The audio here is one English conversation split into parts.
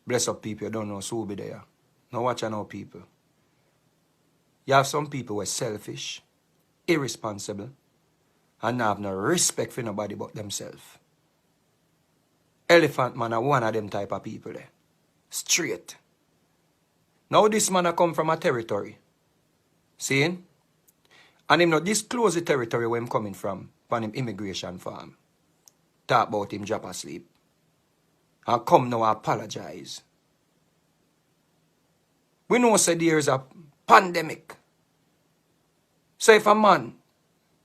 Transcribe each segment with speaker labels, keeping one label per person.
Speaker 1: Bless up people, you don't know so be there. Now watch out now people. You have some people who are selfish, irresponsible, and have no respect for nobody but themselves. Elephant man are one of them type of people there. Straight. Now this man a come from a territory. See? And him not disclose the territory where him coming from him immigration farm. Talk about him drop asleep. And come now apologize. We know say there is a pandemic. So if a man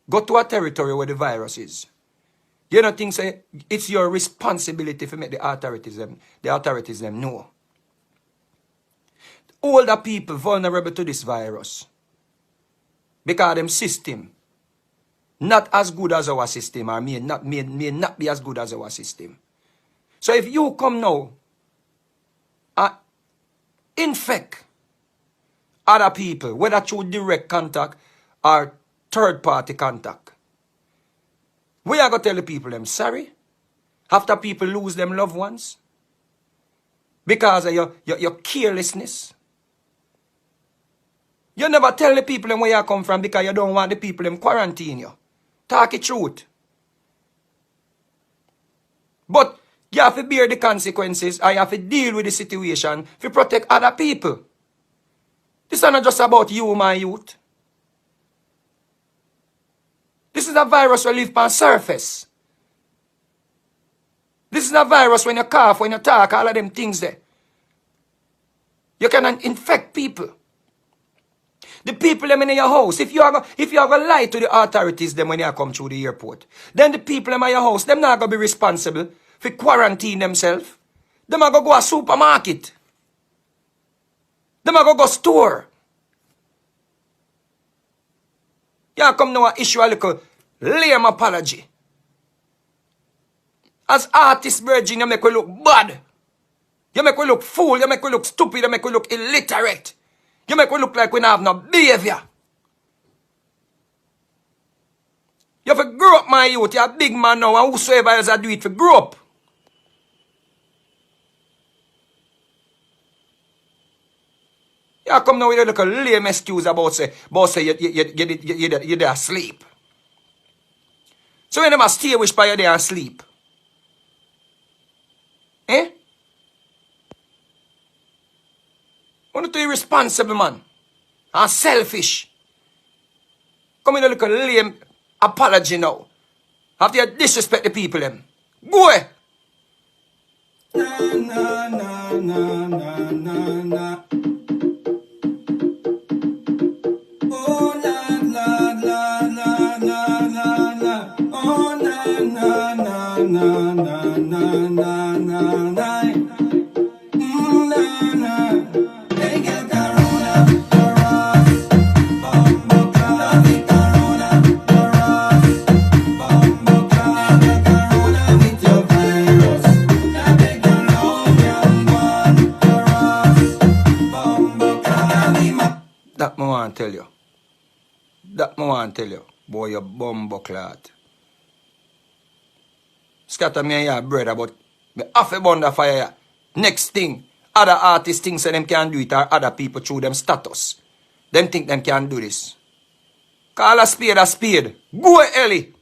Speaker 1: go to a territory where the virus is, you don't think say it's your responsibility to make the authorities them know. Older people vulnerable to this virus. Because them system not as good as our system, or may not be as good as our system. So if you come now and infect other people, whether through direct contact or third-party contact, we are going to tell the people them sorry after people lose them loved ones because of your carelessness. You never tell the people them where you come from because you don't want the people them quarantine you. Talk the truth. But you have to bear the consequences and you have to deal with the situation to protect other people. This is not just about you, my youth. This is a virus that lives on the surface. This is a virus when you cough, when you talk, all of them things there. You can infect people. The people them in your house, if you are going to lie to the authorities them when you come through the airport, then the people them in your house, them not going to be responsible for quarantine themselves. Them are going to go a supermarket. Them are going to go store. You come now and issue a little lame apology. As artist virgin, you make we look bad. You make we look fool, you make we look stupid, you make we look illiterate. You make we look like we don't have no behavior. You have to grow up, my youth. You're a big man now, and whosoever else do it, for grow up. You come now with a little lame excuse about say you're there asleep. So you never stay wish by you there asleep. Eh? Want to be irresponsible, man. And selfish. Come in a little lame apology now. After you disrespect the people, them. Go away. Na, na, na, na, na, na. Oh, la, la, la, la, la, la, la. Oh, na, na, na, na, na, na, na, na, na. That I want to tell you. That I want to tell you. Boy, you bumbuckler. Scatter me and your brother, but me have a bund of fire. Next thing, other artists think say them can do it, or other people through them status. Them think them can do this. Call a spade a spade. Go, Ellie.